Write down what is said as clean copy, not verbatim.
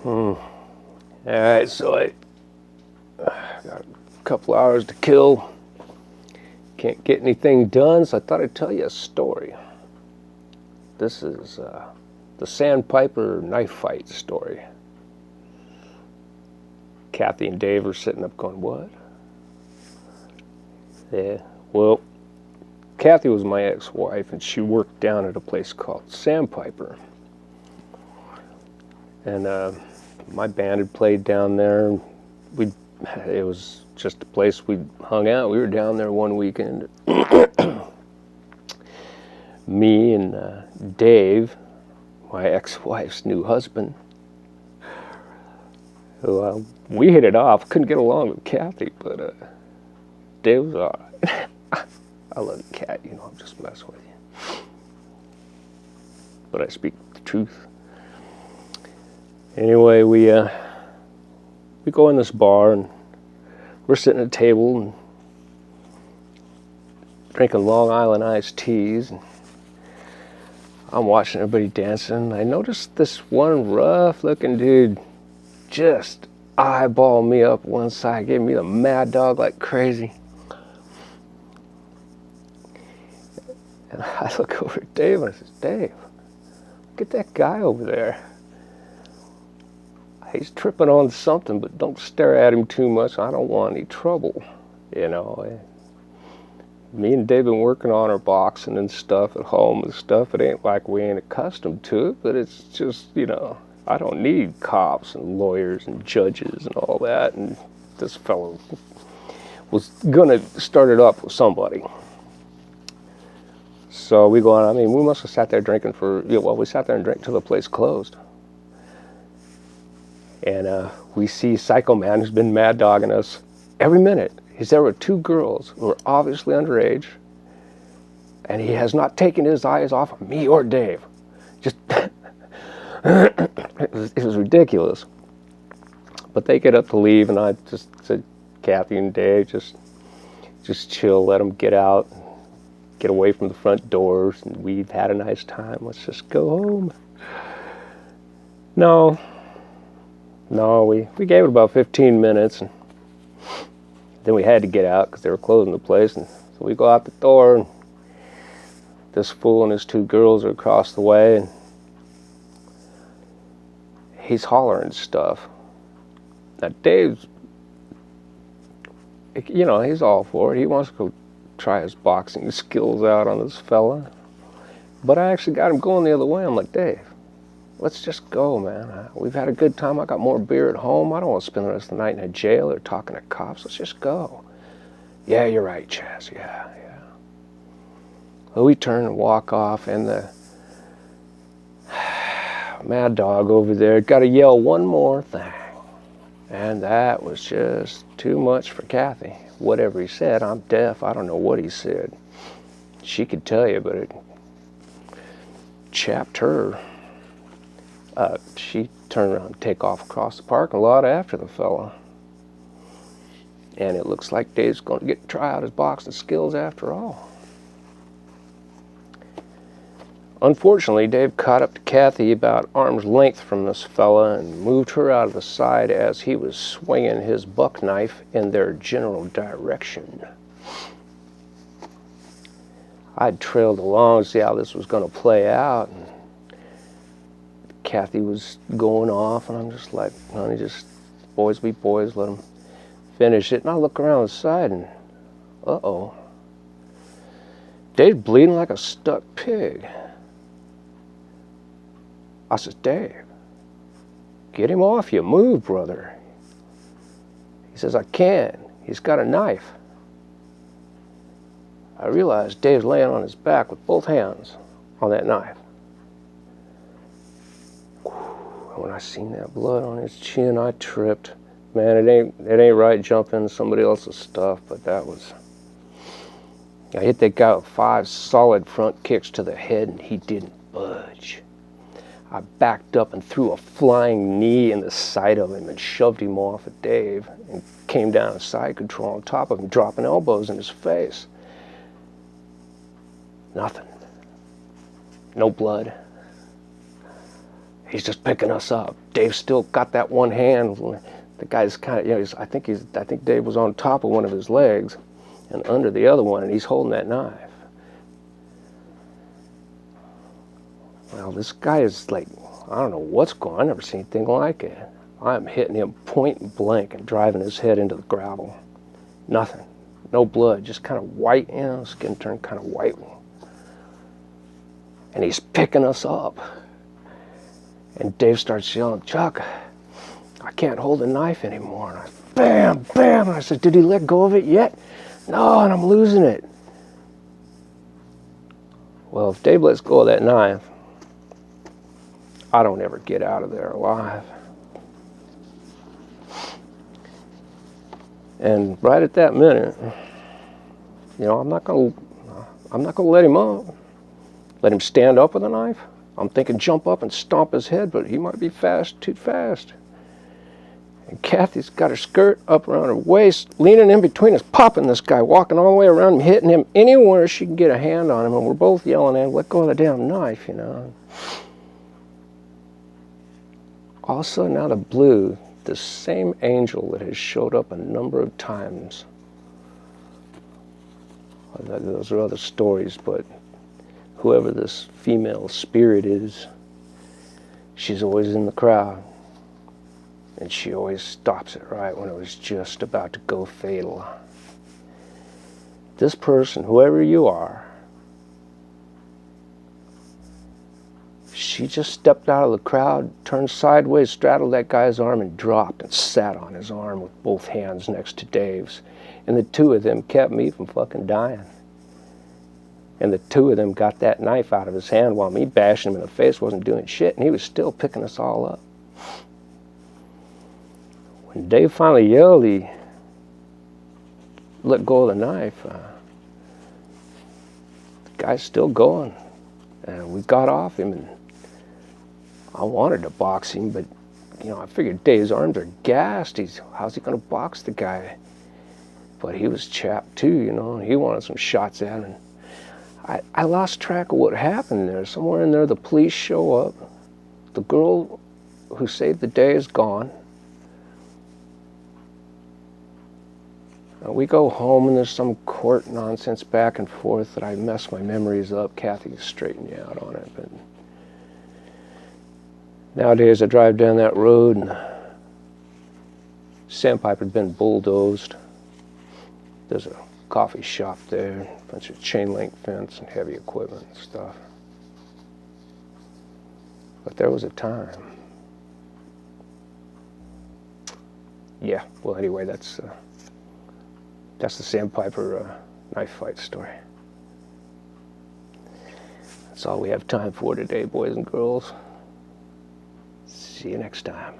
Alright, so I got a couple hours to kill. Can't get anything done, so I thought I'd tell you a story. This is the Sandpiper knife fight story. Kathy and Dave are sitting up going, what? Yeah, well, Kathy was my ex-wife, and she worked down at a place called Sandpiper. And my band had played down there. It was just a place we hung out. We were down there one weekend. Me and Dave, my ex-wife's new husband, who we hit it off. Couldn't get along with Kathy, but Dave was all right. I love the cat, you know, I'm just messing with you. But I speak the truth. Anyway, we go in this bar, and we're sitting at a table and drinking Long Island iced teas. And I'm watching everybody dancing. I noticed this one rough-looking dude just eyeball me up one side, gave me the mad dog like crazy. And I look over at Dave and I says, Dave, look at that guy over there. He's tripping on something, but don't stare at him too much. I don't want any trouble, you know. Me and Dave been working on our boxing and stuff at home and stuff. It ain't like we ain't accustomed to it, but it's just, you know, I don't need cops and lawyers and judges and all that. And this fellow was gonna start it up with somebody. So we go on, I mean, we must have sat there drinking we sat there and drank till the place closed. And we see Psycho Man, who's been mad dogging us every minute. He's there with two girls who are obviously underage, and he has not taken his eyes off of me or Dave. Just, it was ridiculous. But they get up to leave, and I just said, Kathy and Dave, just chill, let them get out, get away from the front doors, and we've had a nice time. Let's just go home. No, we gave it about 15 minutes, and then we had to get out because they were closing the place. And so we go out the door, and this fool and his two girls are across the way, and he's hollering stuff. Now Dave's, you know, he's all for it. He wants to go try his boxing skills out on this fella. But I actually got him going the other way. I'm like, Dave, let's just go, man. We've had a good time. I got more beer at home. I don't want to spend the rest of the night in a jail or talking to cops. Let's just go. Yeah, you're right, Chaz. Yeah. Well, we turn and walk off, and the mad dog over there got to yell one more thing. And that was just too much for Kathy. Whatever he said, I'm deaf. I don't know what he said. She could tell you, but it chapped her. She turned around and take off across the parking lot after the fella. And it looks like Dave's going to get to try out his boxing skills after all. Unfortunately, Dave caught up to Kathy about arm's length from this fella and moved her out of the side as he was swinging his buck knife in their general direction. I'd trailed along to see how this was going to play out, and Kathy was going off, and I'm just like, honey, just boys be boys, let them finish it. And I look around the side, and uh-oh, Dave's bleeding like a stuck pig. I says, Dave, get him off you. Move, brother. He says, I can't. He's got a knife. I realized Dave's laying on his back with both hands on that knife. When I seen that blood on his chin, I tripped. Man, it ain't right jumping into somebody else's stuff, but that was... I hit that guy with 5 solid front kicks to the head, and he didn't budge. I backed up and threw a flying knee in the side of him and shoved him off at Dave and came down to side control on top of him, dropping elbows in his face. Nothing. No blood. he's just picking us up. Dave's still got that one hand. The guy's kind of, you know, I think Dave was on top of one of his legs and under the other one, and he's holding that knife. Well, this guy is like, I don't know what's going on. I've never seen anything like it. I'm hitting him point blank and driving his head into the gravel. Nothing. No blood, just kind of white, you know, skin turned kind of white. And he's picking us up. And Dave starts yelling, Chuck, I can't hold the knife anymore. And I, bam, bam. And I said, did he let go of it yet? No, and I'm losing it. Well, if Dave lets go of that knife, I don't ever get out of there alive. And right at that minute, you know, I'm not gonna let him up. Let him stand up with a knife. I'm thinking jump up and stomp his head, but he might be too fast. And Kathy's got her skirt up around her waist, leaning in between us, popping this guy, walking all the way around him, hitting him anywhere she can get a hand on him, and we're both yelling at him, let go of the damn knife, you know. All of a sudden, out of blue, the same angel that has showed up a number of times. Those are other stories, but whoever this female spirit is, she's always in the crowd. And she always stops it right when it was just about to go fatal. This person, whoever you are, she just stepped out of the crowd, turned sideways, straddled that guy's arm, and dropped and sat on his arm with both hands next to Dave's. And the two of them kept me from fucking dying. And the two of them got that knife out of his hand while me bashing him in the face wasn't doing shit, and he was still picking us all up. When Dave finally yelled, he let go of the knife. The guy's still going. And we got off him, and I wanted to box him, but, you know, I figured Dave's arms are gassed. How's he going to box the guy? But he was chapped too, you know, and he wanted some shots at him. I lost track of what happened there. Somewhere in there, the police show up. The girl who saved the day is gone. We go home, and there's some court nonsense back and forth that I mess my memories up. Kathy straightened me out on it. But nowadays, I drive down that road, and the sandpiper had been bulldozed. There's a coffee shop there, a bunch of chain link fence and heavy equipment and stuff. But there was a time. Yeah, well, anyway, that's the sandpiper knife fight story. That's all we have time for today, boys and girls. See you next time.